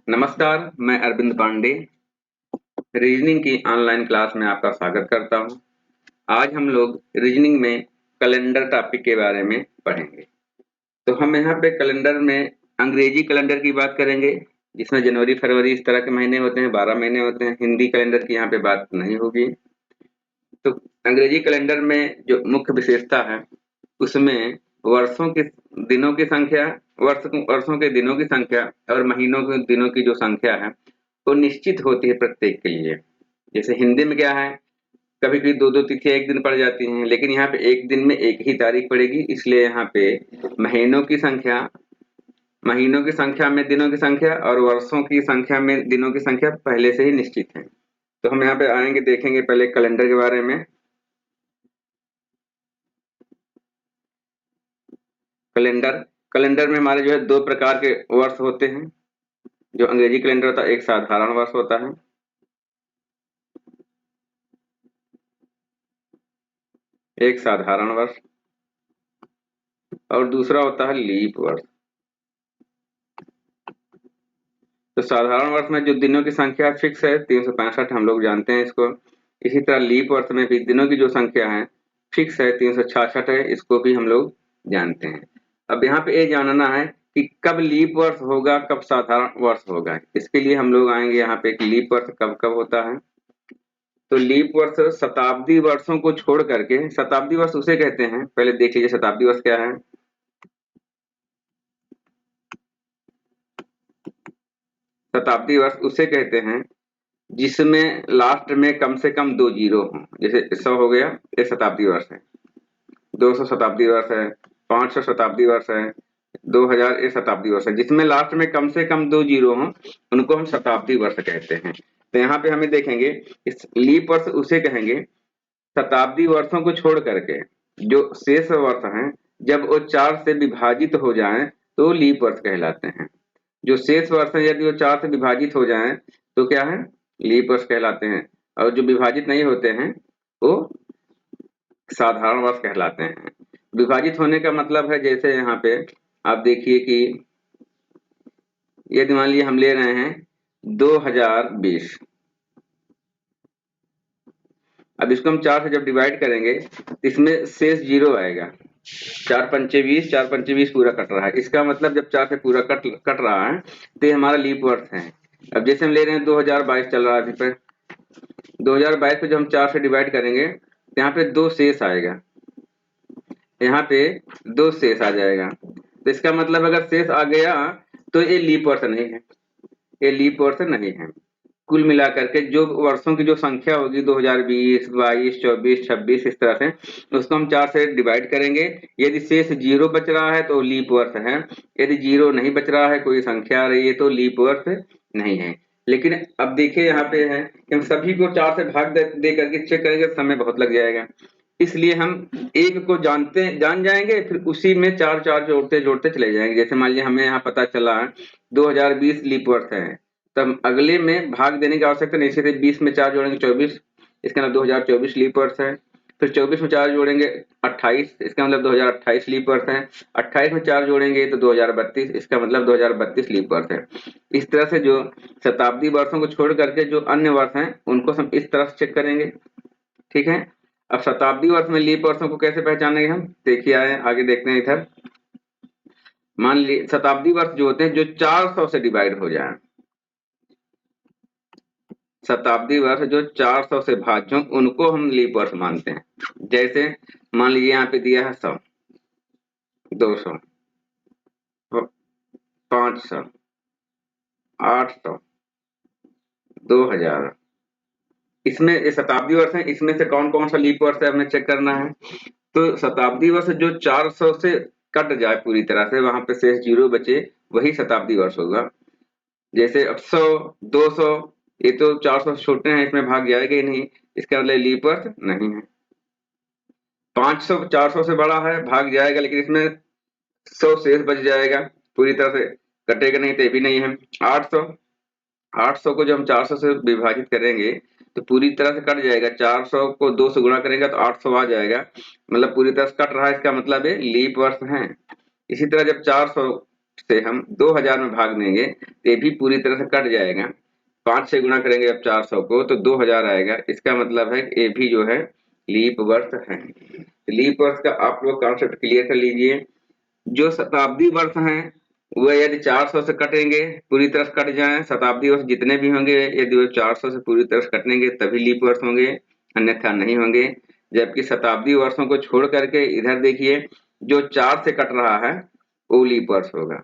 नमस्कार, मैं अरविंद पांडे रीजनिंग की ऑनलाइन क्लास में आपका स्वागत करता हूं। आज हम लोग रीजनिंग में कैलेंडर टॉपिक के बारे में पढ़ेंगे। तो हम यहाँ पे कैलेंडर में अंग्रेजी कैलेंडर की बात करेंगे, जिसमें जनवरी, फरवरी इस तरह के महीने होते हैं, 12 महीने होते हैं। हिंदी कैलेंडर की यहाँ पे बात नहीं होगी। तो अंग्रेजी कैलेंडर में जो मुख्य विशेषता है, उसमें वर्षों के दिनों की संख्या, वर्षों के दिनों की संख्या और महीनों के दिनों की जो संख्या है, वो निश्चित होती है प्रत्येक के लिए। जैसे हिंदी में क्या है, कभी-कभी 2-2 तिथियाँ एक दिन पड़ जाती हैं, लेकिन यहाँ पे एक दिन में एक ही तारीख पड़ेगी, इसलिए यहाँ पे महीनों की संख्या में दिनों की संख्या और वर्षों की संख्या में दिनों की संख्या पहले से ही निश्चित है। तो हम यहाँ पे आएंगे, देखेंगे पहले कैलेंडर के बारे में। कैलेंडर में हमारे जो है 2 प्रकार के वर्ष होते हैं। जो अंग्रेजी कैलेंडर होता है, एक साधारण वर्ष होता है, एक साधारण वर्ष, और दूसरा होता है लीप वर्ष। तो साधारण वर्ष में जो दिनों की संख्या फिक्स है 365, हम लोग जानते हैं इसको। इसी तरह लीप वर्ष में भी दिनों की जो संख्या है फिक्स है 366 है, इसको भी हम लोग जानते हैं। अब यहाँ पे ये जानना है कि कब लीप वर्ष होगा, कब साधारण वर्ष होगा। इसके लिए हम लोग आएंगे यहाँ पे कि लीप वर्ष कब कब होता है। तो लीप वर्ष शताब्दी वर्षों को छोड़ करके, शताब्दी वर्ष उसे कहते हैं, पहले देख लीजिए शताब्दी वर्ष क्या है। शताब्दी वर्ष उसे कहते हैं जिसमें लास्ट में कम से कम 2 जीरो हों। जैसे 100 हो गया, ये शताब्दी वर्ष है। 200 शताब्दी वर्ष है, 500 शताब्दी वर्ष है, 2000 ये शताब्दी वर्ष है। जिसमें लास्ट में कम से कम 2 जीरो हों, उनको हम शताब्दी वर्ष कहते हैं। तो यहाँ पे हमें देखेंगे, इस लीप वर्ष उसे कहेंगे शताब्दी वर्षों को छोड़ करके जो शेष वर्ष हैं, जब वो 4 से विभाजित हो जाएं तो लीप वर्ष कहलाते हैं। जो शेष वर्ष है यदि वो 4 से विभाजित हो जाएं तो क्या है, लीप वर्ष कहलाते हैं। और जो विभाजित नहीं होते हैं वो साधारण वर्ष कहलाते हैं। विभाजित होने का मतलब है, जैसे यहाँ पे आप देखिए कि यदि मान लीजिए हम ले रहे हैं 2020, अब इसको हम 4 से जब डिवाइड करेंगे इसमें शेष जीरो आएगा। 4 पंचे 20, 4 पंचे 20 पूरा कट रहा है। इसका मतलब जब 4 से पूरा कट रहा है तो ये हमारा लीप वर्ष है। अब जैसे हम ले रहे हैं 2022 चल रहा है अभी पे, 2022 को जब हम 4 से डिवाइड करेंगे तो यहाँ पे 2 शेष आएगा, यहाँ पे 2 शेष आ जाएगा। तो इसका मतलब अगर शेष आ गया तो ये लीप वर्ष नहीं है, ये लीप वर्ष नहीं है। कुल मिलाकर के जो वर्षों की जो संख्या होगी 2020, 22, 24, 26 इस तरह से, उसको हम 4 से डिवाइड करेंगे। यदि शेष जीरो बच रहा है तो लीप वर्ष है, यदि जीरो नहीं बच रहा है, कोई संख्या आ रही है तो लीप वर्ष नहीं है। लेकिन अब देखिए यहाँ पे है कि हम सभी को 4 से भाग दे करके चेक करेंगे तो समय बहुत लग जाएगा। इसलिए हम एक को जान जाएंगे, फिर उसी में 4 4 जोड़ते जोड़ते चले जाएंगे। जैसे मान लीजिए हमें यहाँ पता चला 2020 लीप वर्ष है, तब अगले में भाग देने की आवश्यकता नहीं। सीधे 20 में 4 जोड़ेंगे 24, इसका मतलब 2024 लीप वर्ष है। फिर 24 में 4 जोड़ेंगे 28, इसका मतलब 2028 लीप वर्ष है। 28 में 4 जोड़ेंगे तो 2032, इसका मतलब 2032 लीप वर्ष है। इस तरह से जो शताब्दी वर्षों को छोड़ करके जो अन्य वर्ष हैं उनको हम इस तरह से चेक करेंगे, ठीक है। अब शताब्दी वर्ष में लीप वर्षों को कैसे पहचानेंगे हम, देखिए आगे देखते हैं इधर। मान लीजिए शताब्दी वर्ष जो होते हैं जो 400 से डिवाइड हो जाए, शताब्दी वर्ष जो 400 से भाज्य हों उनको हम लीप वर्ष मानते हैं। जैसे मान लीजिए यहाँ पे दिया है 100, 200, 500, 800, 2000, इसमें ये शताब्दी वर्ष है। इसमें से कौन कौन सा लीप वर्ष है हमें चेक करना है। तो शताब्दी वर्ष जो 400 से कट जाए पूरी तरह से, वहां पे शेष जीरो बचे, वही शताब्दी वर्ष होगा। जैसे अब 100, 200 ये तो 400 से छोटे हैं, इसमें भाग जाएगा ही नहीं, इसका मतलब लीप वर्ष नहीं है। 500 400 से बड़ा है, भाग जाएगा, लेकिन इसमें 100 शेष बच जाएगा, पूरी तरह से कटेगा नहीं, तो ये भी नहीं है। 800 को जब हम 400 से विभाजित करेंगे तो पूरी तरह से कट जाएगा। 400 को 2 से गुणा करेंगे तो 800 आ जाएगा, मतलब पूरी तरह से कट रहा है, इसका मतलब है लीप वर्ष है। इसी तरह जब 400 से हम 2000 में भाग देंगे तो ये भी पूरी तरह से कट जाएगा। 5 से गुणा करेंगे अब 400 को तो 2000 आएगा। इसका मतलब है कि ये भी जो है लीप वर्ष है। लीप वर्ष का आप लोग कॉन्सेप्ट क्लियर कर लीजिए। जो शताब्दी वर्ष हैं वह यदि 400 से कटेंगे, पूरी तरह से कट जाएं, शताब्दी वर्ष जितने भी होंगे यदि वो 400 से पूरी तरह से कटेंगे तभी लीप वर्ष होंगे, अन्यथा नहीं होंगे। जबकि शताब्दी वर्षों को छोड़ करके इधर देखिए जो 4 से कट रहा है वो लीप वर्ष होगा।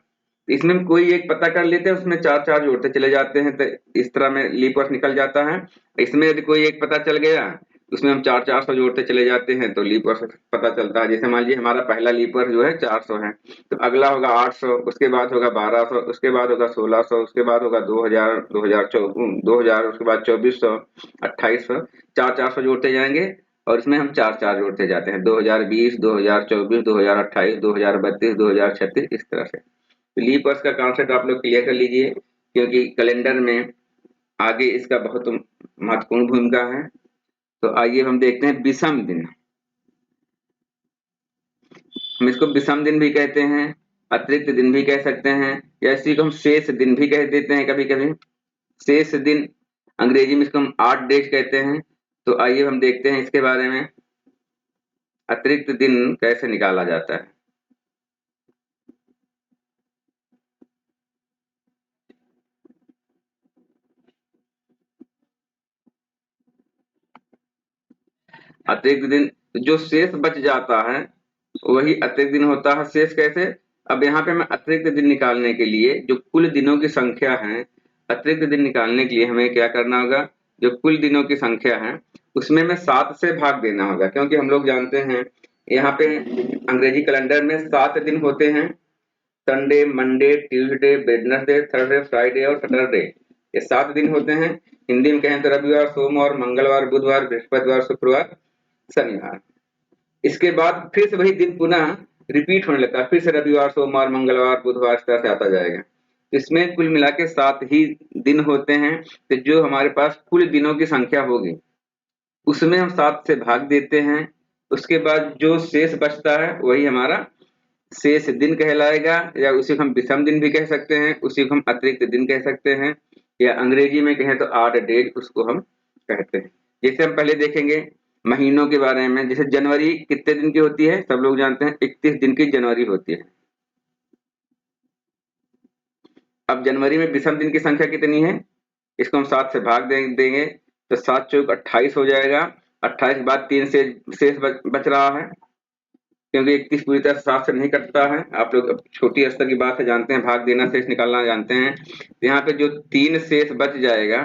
इसमें हम कोई एक पता कर लेते हैं, उसमें 4 जोड़ते चले जाते हैं तो इस तरह में लीप वर्ष निकल जाता है। इसमें यदि कोई एक पता चल गया उसमें हम 400 जोड़ते चले जाते हैं तो लीप वर्ष पता चलता है। जैसे मान लीजिए हमारा पहला लीप वर्ष जो है 400 है तो अगला होगा 800, उसके बाद होगा 1200, उसके बाद होगा 1600, उसके बाद होगा 2000, 2000 उसके बाद 2400, 2800, 400 जोड़ते जाएंगे और इसमें हम 4 जोड़ते जाते हैं 2020, 2024, 2028, 2032, 2036 इस तरह से। लीप वर्ष का कॉन्सेप्ट आप लोग क्लियर कर लीजिए क्योंकि कैलेंडर में आगे इसका बहुत महत्वपूर्ण भूमिका है। तो आइए हम देखते हैं विषम दिन। हम इसको विषम दिन भी कहते हैं, अतिरिक्त दिन भी कह सकते हैं या इसी को हम शेष दिन भी कह देते हैं कभी कभी। शेष दिन अंग्रेजी में इसको हम ऑड डेज कहते हैं। तो आइए हम देखते हैं इसके बारे में अतिरिक्त दिन कैसे निकाला जाता है। अतिरिक्त दिन जो शेष बच जाता है वही अतिरिक्त दिन होता है। शेष कैसे? अब यहाँ पे मैं अतिरिक्त दिन निकालने के लिए जो कुल दिनों की संख्या है, अतिरिक्त दिन निकालने के लिए हमें क्या करना होगा, जो कुल दिनों की संख्या है उसमें में 7 से भाग देना होगा क्योंकि हम लोग जानते हैं यहाँ पे अंग्रेजी कैलेंडर में 7 दिन होते हैं, Sunday, Monday, Tuesday, Wednesday, Thursday, Friday और सैटरडे, ये 7 दिन होते हैं। हिंदी में कहें तो रविवार, सोमवार, मंगलवार, बुधवार, बृहस्पतिवार, शुक्रवार, शनिवार। इसके बाद फिर से वही दिन पुनः रिपीट होने लगता है, फिर से रविवार, सोमवार, मंगलवार, बुधवार इस तरह से आता जाएगा। इसमें कुल मिला के 7 ही दिन होते हैं। तो जो हमारे पास कुल दिनों की संख्या होगी उसमें हम 7 से भाग देते हैं। उसके बाद जो शेष बचता है वही हमारा शेष दिन कहलाएगा या उसी को हम विषम दिन भी कह सकते हैं, उसी को हम अतिरिक्त दिन कह सकते हैं या अंग्रेजी में कहें तो ऑड डेज उसको हम कहते हैं। जैसे हम पहले देखेंगे महीनों के बारे में, जैसे जनवरी कितने दिन की होती है सब लोग जानते हैं, 31 दिन की जनवरी होती है। अब जनवरी में विषम दिन की संख्या कितनी है, इसको हम 7 से भाग देंगे तो 7 चौक 28 हो जाएगा। 28 के बाद 3 से शेष बच रहा है क्योंकि 31 पूरी तरह से 7 से नहीं कटता है। आप लोग छोटी स्तर की बात है, जानते हैं भाग देना, शेष निकालना जानते हैं। यहाँ पे जो 3 शेष बच जाएगा,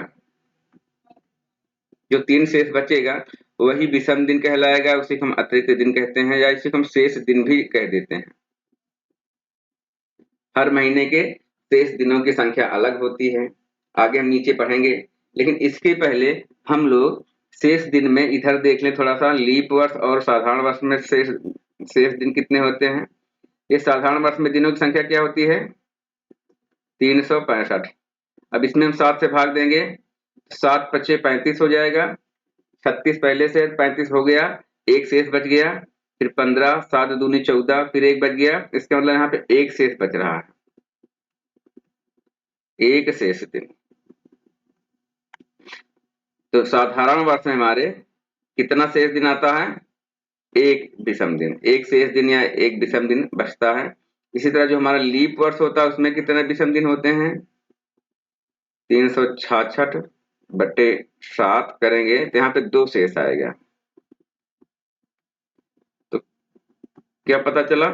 जो 3 शेष बचेगा वही विषम दिन कहलाएगा, उसी को हम अतिरिक्त दिन कहते हैं या इसी को हम शेष दिन भी कह देते हैं। हर महीने के शेष दिनों की संख्या अलग होती है, आगे हम नीचे पढ़ेंगे। लेकिन इसके पहले हम लोग शेष दिन में इधर देख लें थोड़ा सा, लीप वर्ष और साधारण वर्ष में शेष दिन कितने होते हैं। ये साधारण वर्ष में दिनों की संख्या क्या होती है, 365। अब इसमें हम 7 से भाग देंगे, 7 पच्चे 35 हो जाएगा, 36 पहले से 35 हो गया, एक शेष बच गया, फिर 15, 7 दूनी 14, फिर एक बच गया। इसका मतलब यहाँ पे एक शेष बच रहा है, एक शेष दिन। तो साधारण वर्ष में हमारे कितना शेष दिन आता है, एक विषम दिन, एक शेष दिन या एक विषम दिन बचता है। इसी तरह जो हमारा लीप वर्ष होता है उसमें कितने विषम दिन होते हैं, 366 बटे 7 करेंगे तो यहाँ पे 2 शेष आएगा। तो क्या पता चला,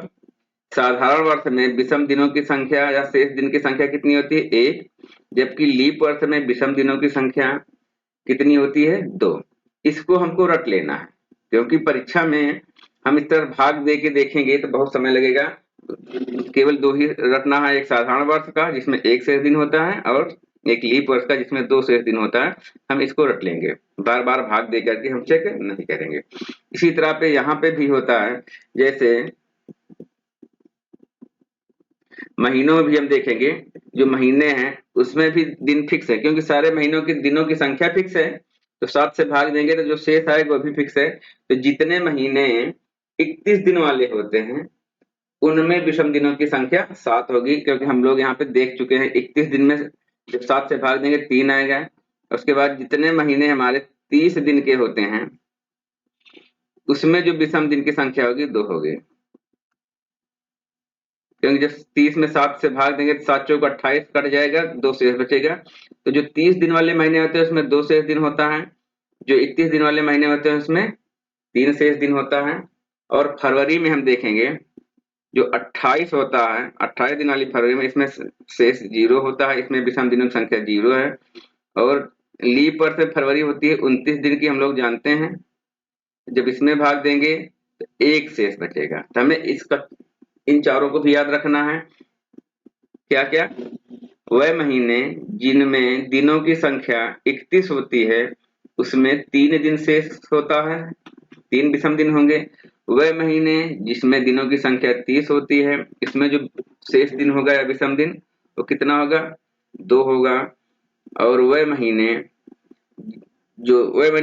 साधारण वर्ष में विषम दिनों की संख्या या शेष दिन की संख्या कितनी होती है, 1, जबकि लीप वर्ष में विषम दिनों की संख्या कितनी होती है, 2। इसको हमको रट लेना है क्योंकि परीक्षा में हम इस तरह भाग दे के देखेंगे तो बहुत समय लगेगा। केवल 2 ही रटना है, एक साधारण वर्ष का जिसमें 1 शेष दिन होता है और एक लीप वर्ष का जिसमें 2 शेष दिन होता है। हम इसको रट लेंगे, बार बार भाग दे करके हम चेक नहीं करेंगे। इसी तरह पे यहाँ पे भी होता है, जैसे महीनों में भी हम देखेंगे, जो महीने हैं उसमें भी दिन फिक्स है क्योंकि सारे महीनों के दिनों की संख्या फिक्स है। तो 7 से भाग देंगे तो जो शेष आएगा वो भी फिक्स है। तो जितने महीने 31 दिन वाले होते हैं उनमें विषम दिनों की संख्या 7 होगी, क्योंकि हम लोग यहाँ पे देख चुके हैं 31 दिन में जब 7 से भाग देंगे 3 आएगा। उसके बाद जितने महीने हमारे 30 दिन के होते हैं उसमें जो विषम दिन की संख्या होगी 2 होगी, क्योंकि जब 30 में 7 से भाग देंगे तो 7 चौक 28 कट जाएगा, 2 शेष बचेगा। तो जो 30 दिन वाले महीने होते हैं उसमें 2 शेष दिन होता है, जो 31 दिन वाले महीने होते हैं उसमें 3 शेष दिन होता है। और फरवरी में हम देखेंगे जो 28 होता है, 28 दिन वाली फरवरी में इसमें शेष 0 होता है, इसमें विषम दिनों की संख्या 0 है। और लीप वर्ष में फरवरी होती है 29 दिन की, हम लोग जानते हैं। जब इसमें भाग देंगे तो 1 शेष बचेगा। तो हमें इसका इन चारों को भी याद रखना है। क्या क्या? वह महीने जिनमें दिनों की संख्या 31 होती है उसमें 3 दिन शेष होता है, 3 विषम दिन होंगे। वह महीने जिसमें दिनों की संख्या 30 होती है इसमें जो शेष दिन होगा या विषम दिन वो कितना होगा? 2 होगा। और वह महीने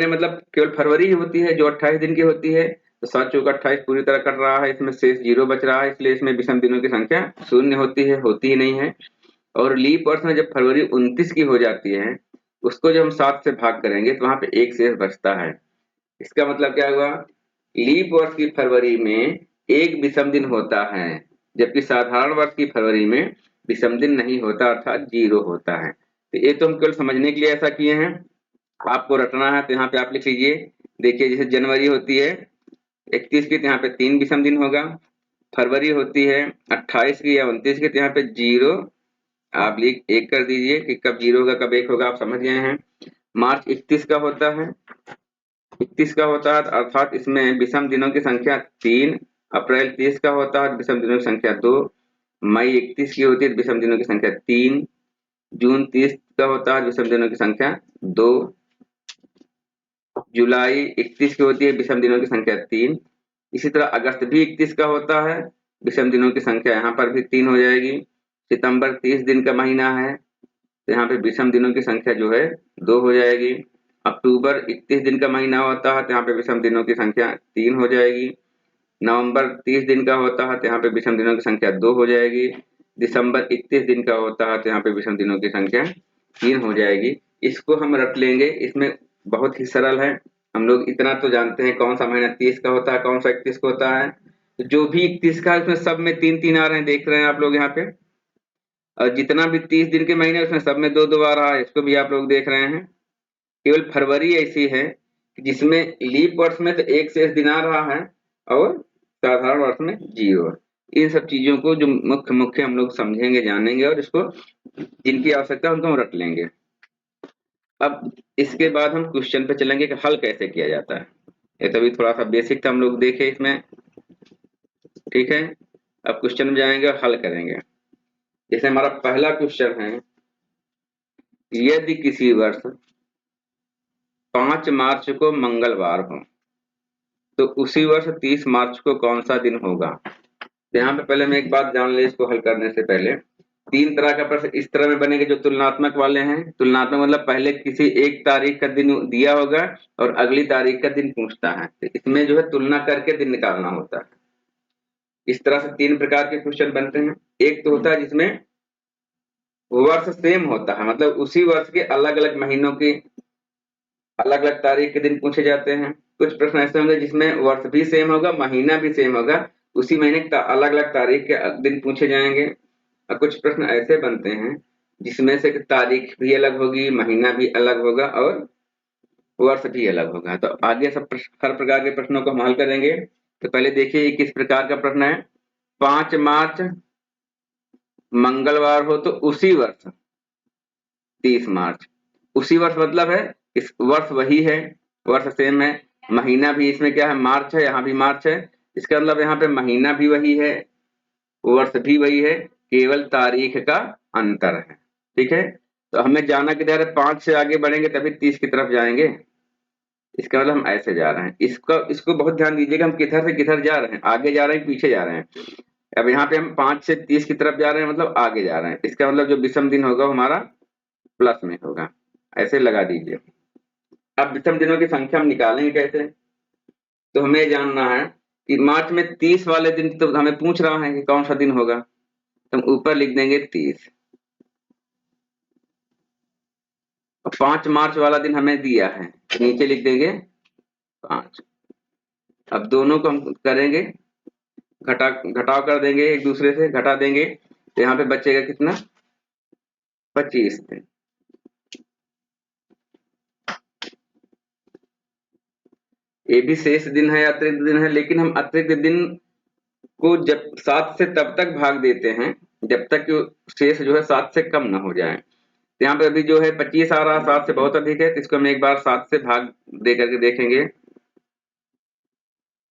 मतलब केवल फरवरी ही होती है जो 28 दिन की होती है, तो 7 चौक 28 पूरी तरह कट रहा है, इसमें शेष 0 बच रहा है, इसलिए इसमें विषम दिनों की संख्या 0 होती है, होती ही नहीं है। और लीप वर्ष में जब फरवरी 29 की हो जाती है उसको जब हम 7 से भाग करेंगे तो वहां पे 1 शेष बचता है। इसका मतलब क्या हुआ? लीप वर्ष की फरवरी में 1 विषम दिन होता है, जबकि साधारण वर्ष की फरवरी में विषम दिन नहीं होता, अर्थात 0 होता है। तो ये तो हम केवल समझने के लिए ऐसा किए हैं, आपको रटना है तो यहाँ पे आप लिख लीजिए। देखिए जैसे जनवरी होती है 31 की तो यहाँ पे 3 विषम दिन होगा, फरवरी होती है 28 की या 29 की तो यहाँ पे 0 आप लिख 1 कर दीजिए कि कब 0 होगा कब 1 होगा, आप समझ गए हैं। मार्च 31 का होता है, 31 का होता है अर्थात इसमें विषम दिनों की संख्या 3। अप्रैल 30 का होता है विषम दिनों की संख्या 2। मई 31 की होती है विषम दिनों की संख्या 3। जून 30 का होता है विषम दिनों की संख्या 2। जुलाई 31 की होती है विषम दिनों की संख्या 3। इसी तरह अगस्त भी 31 का होता है, विषम दिनों की संख्या यहाँ पर भी 3 हो जाएगी। सितंबर 30 दिन का महीना है तो यहाँ पे विषम दिनों की संख्या जो है 2 हो जाएगी। अक्टूबर 31 दिन का महीना होता है तो यहाँ पे विषम दिनों की संख्या 3 हो जाएगी। नवंबर 30 दिन का होता है तो यहाँ पे विषम दिनों की संख्या 2 हो जाएगी। दिसंबर 31 दिन का होता है तो यहाँ पे विषम दिनों की संख्या 3 हो जाएगी। इसको हम रट लेंगे, इसमें बहुत ही सरल है। हम लोग इतना तो जानते हैं कौन सा महीना 30 का होता है, कौन सा 31 का होता है। तो जो भी 31 का है उसमें सब में 3-3 आ रहे हैं, देख रहे हैं आप लोग यहाँ पे। और जितना भी 30 दिन के महीने उसमें सब में 2-2 आ रहा है, इसको भी आप लोग देख रहे हैं। केवल फरवरी ऐसी है कि जिसमें लीप वर्ष में तो 1 शेष दिन आ रहा है और साधारण वर्ष में 0। इन सब चीजों को जो मुख्य मुख्य हम लोग समझेंगे, जानेंगे और इसको जिनकी आवश्यकता है उनको हम रट लेंगे। अब इसके बाद हम क्वेश्चन पे चलेंगे कि हल कैसे किया जाता है। ये तो अभी थोड़ा सा बेसिक था, हम लोग देखे इसमें, ठीक है। अब क्वेश्चन में जाएंगे और हल करेंगे। जैसे हमारा पहला क्वेश्चन है, यदि किसी वर्ष 5 मार्च को मंगलवार हो तो उसी वर्ष 30 मार्च को कौन सा दिन होगा? तो यहाँ पे पहले मैं एक बात जान ले, इसको हल करने से पहले 3 तरह का प्रश्न इस तरह में बनेंगे जो तुलनात्मक वाले हैं। तुलनात्मक मतलब पहले किसी एक तारीख का दिन दिया होगा और अगली तारीख का दिन पूछता है, तो इसमें जो है तुलना करके दिन निकालना होता है। इस तरह से 3 प्रकार के क्वेश्चन बनते हैं। एक तो होता है जिसमें वर्ष सेम होता है, मतलब उसी वर्ष के अलग अलग महीनों की अलग अलग तारीख के दिन पूछे जाते हैं। कुछ प्रश्न ऐसे होंगे जिसमें वर्ष भी सेम होगा, महीना भी सेम होगा, उसी महीने के अलग अलग तारीख के दिन पूछे जाएंगे। और कुछ प्रश्न ऐसे बनते हैं जिसमें से तारीख भी अलग होगी, महीना भी अलग होगा और वर्ष भी अलग होगा। तो आगे सब हर प्रकार के प्रश्नों को हम हल करेंगे। तो पहले देखिए ये किस प्रकार का प्रश्न है। 5 मार्च मंगलवार हो तो उसी वर्ष 30 मार्च। उसी वर्ष मतलब है इस वर्ष वही है, वर्ष सेम है, महीना भी इसमें क्या है मार्च है, यहाँ भी मार्च है। इसका मतलब यहाँ पे महीना भी वही है, वर्ष भी वही है, केवल तारीख का अंतर है, ठीक है। तो हमें जाना किधर है? 5 से आगे बढ़ेंगे तभी 30 की तरफ जाएंगे। इसका मतलब हम ऐसे जा रहे हैं। इसको बहुत ध्यान दीजिएगा, हम किधर से किधर जा रहे हैं, आगे जा रहे हैं पीछे जा रहे हैं। अब यहाँ पे हम 5 से 30 की तरफ जा रहे हैं, मतलब आगे जा रहे हैं। इसका मतलब जो विषम दिन होगा हमारा प्लस में होगा, ऐसे लगा दीजिए। अब विषम दिनों की संख्या हम निकालेंगे कैसे? तो हमें जानना है कि मार्च में 30 वाले दिन तो हमें पूछ रहा है कि कौन सा दिन होगा, तो हम ऊपर लिख देंगे 30 और 5 मार्च वाला दिन हमें दिया है, तो नीचे लिख देंगे 5। अब दोनों को हम करेंगे घटाव कर देंगे, एक दूसरे से घटा देंगे, तो यहाँ पे बचेगा कितना 25 दिन। ये भी शेष दिन है, अतिरिक्त दिन है, लेकिन हम अतिरिक्त दिन को जब 7 से तब तक भाग देते हैं जब तक कि शेष जो है 7 से कम ना हो जाए। तो यहाँ पे अभी जो है 25 आ रहा, 7 से बहुत अधिक है, तो इसको हम एक बार 7 से भाग दे करके देखेंगे।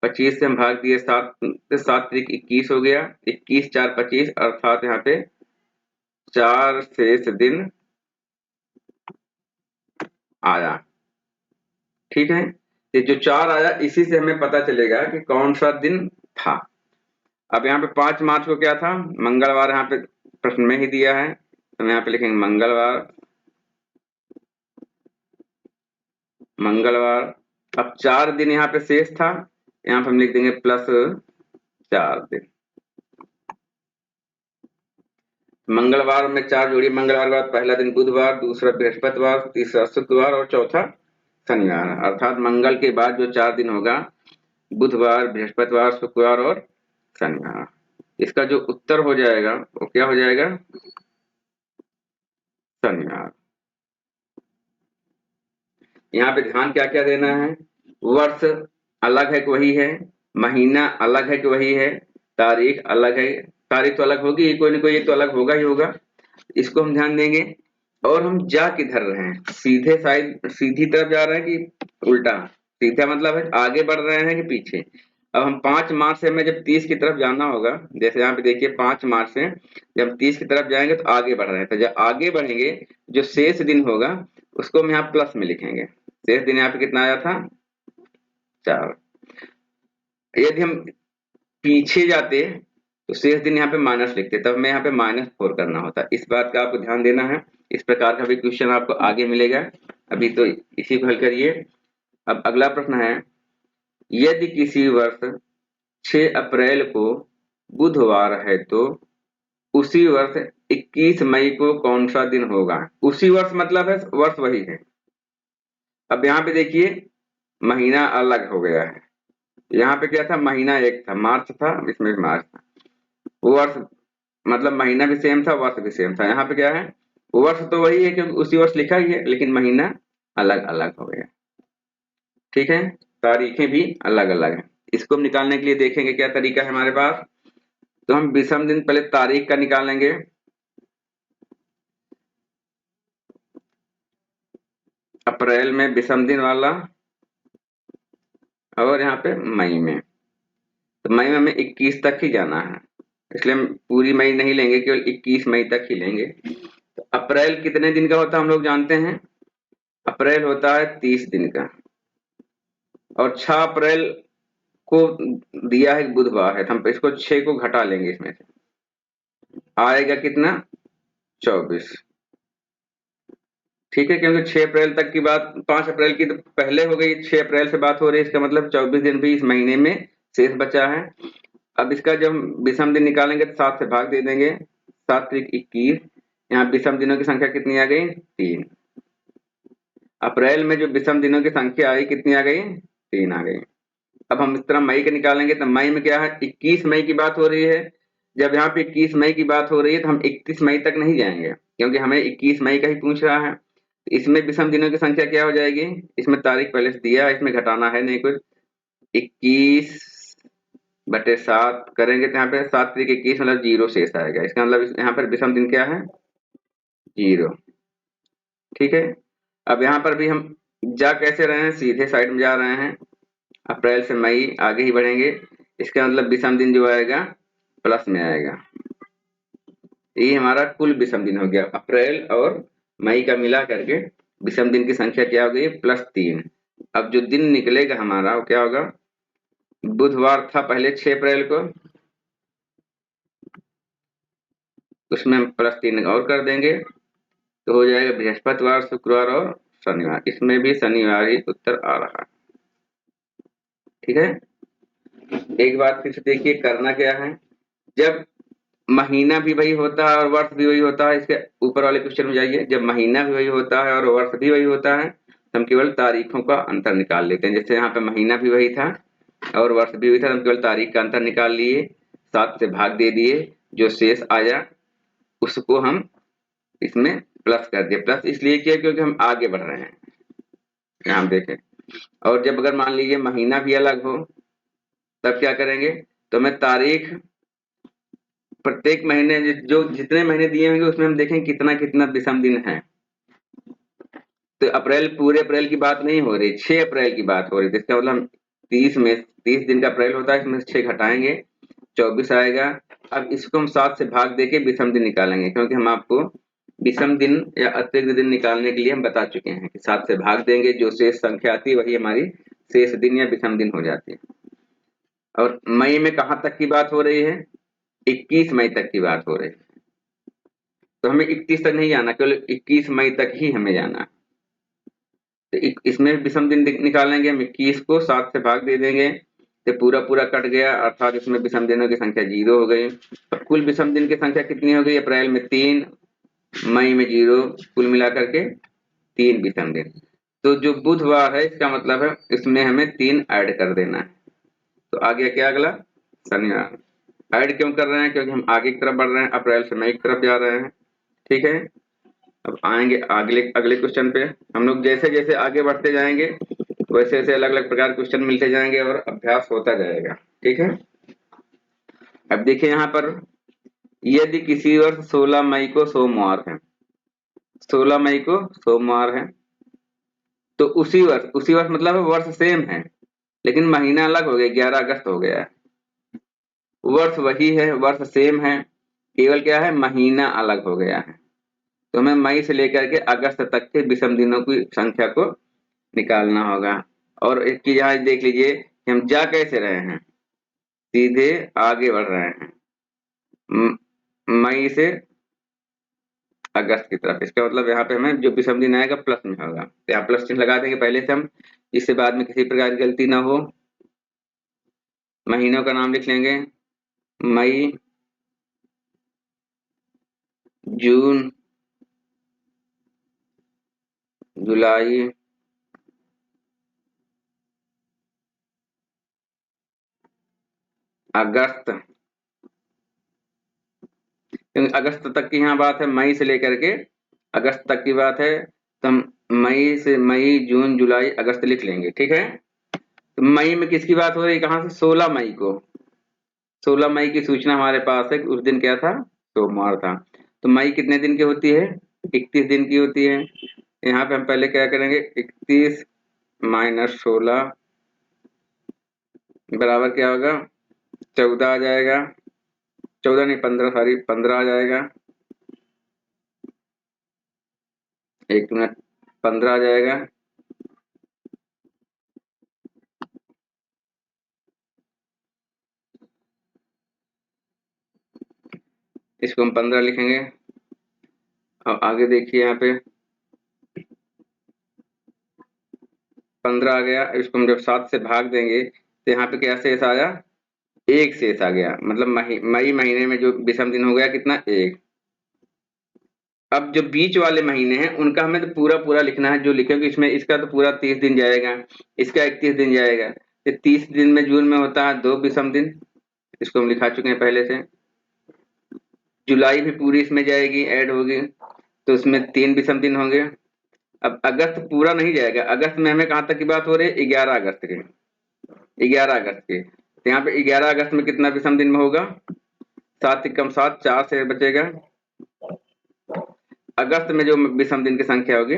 25 से हम भाग दिए 7 से, 7 त्रिक 21 हो गया, 21 4 25, अर्थात यहाँ पे 4 शेष दिन आया। ठीक है, ये जो 4 आया इसी से हमें पता चलेगा कि कौन सा दिन था। अब यहाँ पे 5 मार्च को क्या था, मंगलवार, यहाँ पे प्रश्न में ही दिया है, हम यहाँ पे लिखेंगे मंगलवार। मंगलवार, अब 4 दिन यहाँ पे शेष था, यहाँ पे हम लिख देंगे प्लस 4 दिन। मंगलवार में 4 जोड़िए, मंगलवार के बाद पहला दिन बुधवार, दूसरा बृहस्पतिवार, तीसरा शुक्रवार और चौथा शनिवार, अर्थात मंगल के बाद जो 4 दिन होगा बुधवार, बृहस्पतिवार, शुक्रवार और शनिवार। इसका जो उत्तर हो जाएगा वो क्या हो जाएगा, शनिवार। यहाँ पे ध्यान क्या क्या देना है, वर्ष अलग है कि वही है, महीना अलग है कि वही है, तारीख अलग है, तारीख तो अलग होगी, कोई ना कोई एक तो अलग होगा ही होगा, इसको हम ध्यान देंगे। और हम जा किधर रहे हैं, सीधे साइड सीधी तरफ जा रहे हैं कि उल्टा, सीधा मतलब है आगे बढ़ रहे हैं कि पीछे। अब हम 5 मार्च से हमें जब 30 की तरफ जाना होगा, जैसे यहाँ पे देखिए 5 मार्च से जब 30 की तरफ जाएंगे तो आगे बढ़ रहे हैं, तो जब आगे बढ़ेंगे जो शेष दिन होगा उसको हम यहाँ प्लस में लिखेंगे। शेष दिन यहाँ पे कितना आया था, 4। यदि हम पीछे जाते तो शेष दिन यहाँ पे माइनस लिखते, तब हमें यहाँ पे -4 करना होता। इस बात का आपको ध्यान देना है। इस प्रकार का भी क्वेश्चन आपको आगे मिलेगा, अभी तो इसी को हल करिए। अब अगला प्रश्न है, यदि किसी वर्ष 6 अप्रैल को बुधवार है तो उसी वर्ष 21 मई को कौन सा दिन होगा। उसी वर्ष मतलब है वर्ष वही है। अब यहाँ पे देखिए महीना अलग हो गया है, यहाँ पे क्या था, महीना एक था, मार्च था, इसमें भी मार्च था। वर्ष मतलब महीना भी सेम था, वर्ष भी सेम था। यहाँ पे क्या है, वर्ष तो वही है क्योंकि उसी वर्ष लिखा ही है, लेकिन महीना अलग अलग हो गया। ठीक है, तारीखें भी अलग अलग है। इसको हम निकालने के लिए देखेंगे क्या तरीका है हमारे पास। तो हम विषम दिन पहले तारीख का निकालेंगे। अप्रैल में विषम दिन वाला और यहाँ पे मई में, तो मई में हमें 21 तक ही जाना है, इसलिए हम पूरी मई नहीं लेंगे, केवल 21 मई तक ही लेंगे। तो अप्रैल कितने दिन का होता है हम लोग जानते हैं, अप्रैल होता है 30 दिन का, और 6 अप्रैल को दिया है बुधवार है, तो हम इसको 6 को घटा लेंगे, इसमें से आएगा कितना 24। ठीक है, क्योंकि 6 अप्रैल तक की बात 5 अप्रैल की तो पहले हो गई, 6 अप्रैल से बात हो रही है, इसका मतलब 24 दिन भी इस महीने में शेष बचा है। अब इसका जब हम विषम दिन निकालेंगे तो 7 से भाग दे देंगे, 7 त्रिक 21, यहाँ विषम दिनों की संख्या कितनी आ गई 3। अप्रैल में जो विषम दिनों की संख्या आई कितनी आ गई 3 आ गई। अब हम इस तरह मई के निकालेंगे तो मई में क्या है 21 मई की बात हो रही है। जब यहाँ पे 21 मई की बात हो रही है तो हम 31 मई तक नहीं जाएंगे, क्योंकि हमें 21 मई का ही पूछ रहा है। इसमें विषम दिनों की संख्या क्या हो जाएगी, इसमें तारीख पहले से दिया है, इसमें घटाना है नहीं कुछ। 21/7 करेंगे तो यहाँ पे 7 त्रिक 21 मतलब 0 शेष आएगा, इसका मतलब यहाँ पर विषम दिन क्या है 0। ठीक है, अब यहाँ पर भी हम जा कैसे रहे हैं, सीधे साइड में जा रहे हैं, अप्रैल से मई आगे ही बढ़ेंगे, इसका मतलब विषम दिन जो आएगा प्लस में आएगा। ये हमारा कुल विषम दिन हो गया, अप्रैल और मई का मिला करके विषम दिन की संख्या क्या हो गई +3। अब जो दिन निकलेगा हमारा वो क्या होगा, बुधवार था पहले 6 अप्रैल को, उसमें हम +3 और कर देंगे तो हो जाएगा बृहस्पतिवार, शुक्रवार और शनिवार। इसमें भी शनिवार ही उत्तर आ रहा है। ठीक है, एक बात फिर से देखिए, करना क्या है, जब महीना भी वही होता है और वर्ष भी वही होता है, इसके ऊपर वाले क्वेश्चन में जाइए, जब महीना भी वही होता है और वर्ष भी वही होता है, तो हम केवल तारीखों का अंतर निकाल लेते हैं। जैसे यहाँ पे महीना भी वही था और वर्ष भी वही था, हम केवल तारीख का अंतर निकाल लिए, 7 से भाग दे दिए, जो शेष आया उसको हम इसमें प्लस कर दिए। प्लस इसलिए किया क्योंकि हम आगे बढ़ रहे हैं। यहाँ देखें, और जब अगर मान लीजिए महीना भी अलग हो तब क्या करेंगे, तो मैं तारीख प्रत्येक महीने जो जितने महीने दिए होंगे उसमें हम देखें कितना कितना विषम दिन है। तो अप्रैल, पूरे अप्रैल की बात नहीं हो रही, 6 अप्रैल की बात हो रही है। इसका मतलब 30 दिन का अप्रैल होता है, इसमें से 6 घटाएंगे, 24 आएगा। अब इसको हम 7 से भाग देके विषम दिन निकालेंगे, क्योंकि हम आपको विषम दिन या अतिरिक्त दिन निकालने के लिए हम बता चुके हैं कि 7 से भाग देंगे, जो शेष संख्या आती है वही हमारी शेष दिन या विषम दिन हो जाती है। और मई में कहाँ तक की बात हो रही है, 21 मई तक की बात हो रही है। तो हमें 31 तक नहीं जाना, केवल 21 मई तक ही हमें जाना है। तो इसमें विषम दिन निकालेंगे हम, 21 को 7 से भाग दे देंगे तो पूरा पूरा कट गया, अर्थात इसमें विषम दिनों की संख्या 0 हो गई। अब कुल विषम दिन की संख्या कितनी हो गई, अप्रैल में 3, मई में 0, कुल मिलाकर के 3 विषम दिन। तो जो बुधवार है इसका मतलब है इसमें हमें 3 ऐड कर देना है। तो आ गया क्या अगला, शनिवार। ऐड क्यों कर रहे हैं, क्योंकि हम आगे की तरफ बढ़ रहे हैं, अप्रैल से मई की तरफ जा रहे हैं। ठीक है, अब आएंगे अगले अगले क्वेश्चन पे। हम लोग जैसे जैसे आगे बढ़ते जाएंगे वैसे वैसे अलग अलग प्रकार के क्वेश्चन मिलते जाएंगे और अभ्यास होता जाएगा। ठीक है, अब देखिए यहाँ पर, यदि किसी वर्ष 16 मई को सोमवार है, 16 मई को सोमवार है, तो उसी वर्ष मतलब वर्ष सेम है लेकिन महीना अलग हो गया, 11 अगस्त हो गया है। वर्ष वही है, वर्ष सेम है, केवल क्या है, महीना अलग हो गया है। तो हमें मई से लेकर के अगस्त तक के विषम दिनों की संख्या को निकालना होगा। और एक चीज यहाँ देख लीजिए कि हम जा कैसे रहे हैं, सीधे आगे बढ़ रहे हैं मई से अगस्त की तरफ। इसका मतलब यहाँ पे हमें जो विषम दिन आएगा प्लस में होगा, तो यहाँ प्लस चिन्ह लगा देंगे पहले से हम, जिससे बाद में किसी प्रकार की गलती ना हो। महीनों का नाम लिख लेंगे, मई, जून, जुलाई, अगस्त। अगस्त तक की यहाँ बात है, मई से लेकर के अगस्त तक की बात है, तो हम मई से मई, जून, जुलाई, अगस्त लिख लेंगे। ठीक है, तो मई में किसकी बात हो रही है, कहाँ से, 16 मई को। 16 मई की सूचना हमारे पास है, उस दिन क्या था, सोमवार था। तो मई कितने दिन की होती है, 31 दिन की होती है। यहाँ पे हम पहले क्या करेंगे, 31 माइनस 16 बराबर क्या होगा, 14 आ जाएगा, 14 नहीं 15, सॉरी 15 आ जाएगा, एक मिनट, 15 आ जाएगा। इसको हम 15 लिखेंगे। अब आगे देखिए यहाँ पे 15 आ गया, इसको हम जब 7 से भाग देंगे तो यहाँ पे क्या शेष आया, एक शेष आ गया, मतलब मई महीने में जो विषम दिन हो गया कितना, एक। अब जो बीच वाले महीने हैं उनका हमें तो पूरा पूरा लिखना है, जो लिखेंगे इसमें, इसका तो पूरा 30 दिन जाएगा, इसका 31 दिन जाएगा। तो 30 दिन में जून में होता है 2 विषम दिन, इसको हम लिखा चुके हैं पहले से। जुलाई भी पूरी इसमें जाएगी, ऐड होगी, तो उसमें 3 विषम दिन होंगे। अब अगस्त पूरा नहीं जाएगा, अगस्त में हमें कहाँ तक की बात हो रही है, 11 अगस्त के, 11 अगस्त के। तो यहाँ पे 11 अगस्त में कितना विषम दिन में होगा, 7 कम 7, 4 से बचेगा। अगस्त में जो विषम दिन की संख्या होगी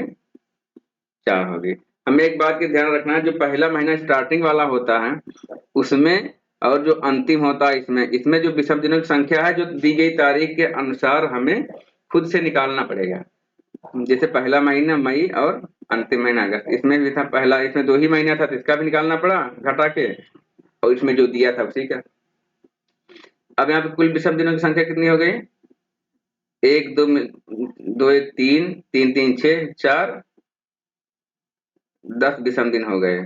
4 होगी। हमें एक बात की ध्यान रखना है, जो पहला महीना स्टार्टिंग वाला होता है उसमें और जो अंतिम होता है इसमें, इसमें जो विषम दिनों की संख्या है जो दी गई तारीख के अनुसार हमें खुद से निकालना पड़ेगा। जैसे पहला महीना मई और अंतिम महीना अगस्त, इसमें भी था पहला, इसमें 2 ही महीना था तो इसका भी निकालना पड़ा घटा के, और इसमें जो दिया था उसी का। अब यहाँ पे कुल विषम दिनों की संख्या कितनी हो गई, 1 2 2 1 3 3 3 6 4, 10 विषम दिन हो गए।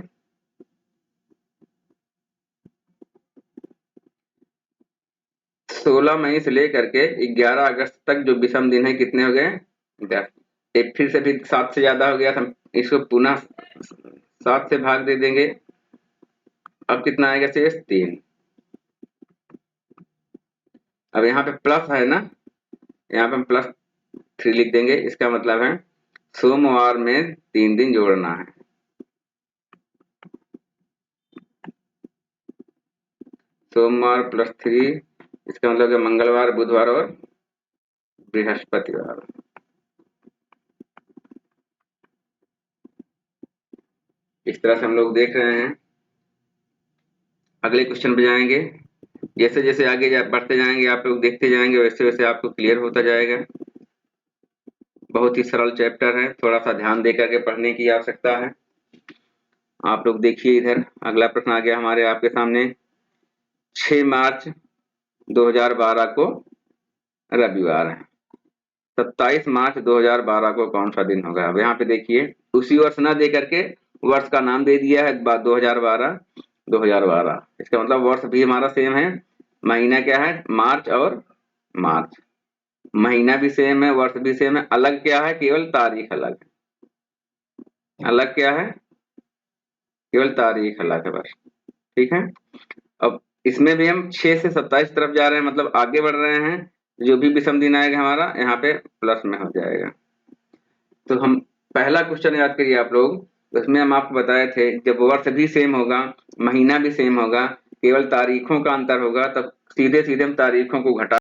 16 मई से लेकर के 11 अगस्त तक जो विषम दिन है कितने हो गए? 10। एक फिर से भी 7 से ज्यादा हो गया था, इसको पुनः 7 से भाग दे देंगे। अब कितना आएगा शेष? 3। अब यहाँ पे प्लस है ना, यहाँ पे हम +3 लिख देंगे। इसका मतलब है सोमवार में 3 दिन जोड़ना है। सोमवार +3, इसका मतलब है मंगलवार, बुधवार और बृहस्पतिवार। इस तरह से हम लोग देख रहे हैं। अगले क्वेश्चन पे जाएंगे। जैसे जैसे आगे बढ़ते जाएंगे आप लोग देखते जाएंगे, वैसे वैसे आपको क्लियर होता जाएगा। बहुत ही सरल चैप्टर है, थोड़ा सा ध्यान देकर के पढ़ने की आवश्यकता है। आप लोग देखिए इधर अगला प्रश्न आ गया हमारे आपके सामने। 6 मार्च 2012 को रविवार है। 27 मार्च 2012 को कौन सा दिन होगा? अब यहाँ पे देखिए उसी वर्ष ना दे करके वर्ष का नाम दे दिया है 2012। 2012 इसका मतलब वर्ष भी हमारा सेम है। महीना क्या है? मार्च और मार्च। महीना भी सेम है, वर्ष भी सेम है। अलग क्या है? केवल तारीख अलग है। अलग क्या है? केवल तारीख अलग है बस। ठीक है। अब इसमें भी हम 6 से 27 तरफ जा रहे हैं, मतलब आगे बढ़ रहे हैं। जो भी विषम दिन आएगा हमारा यहाँ पे प्लस में हो जाएगा। तो हम पहला क्वेश्चन याद करिए आप लोग। उसमें हम आपको बताए थे जब वर्ष भी सेम होगा, महीना भी सेम होगा, केवल तारीखों का अंतर होगा, तब सीधे सीधे हम तारीखों को घटा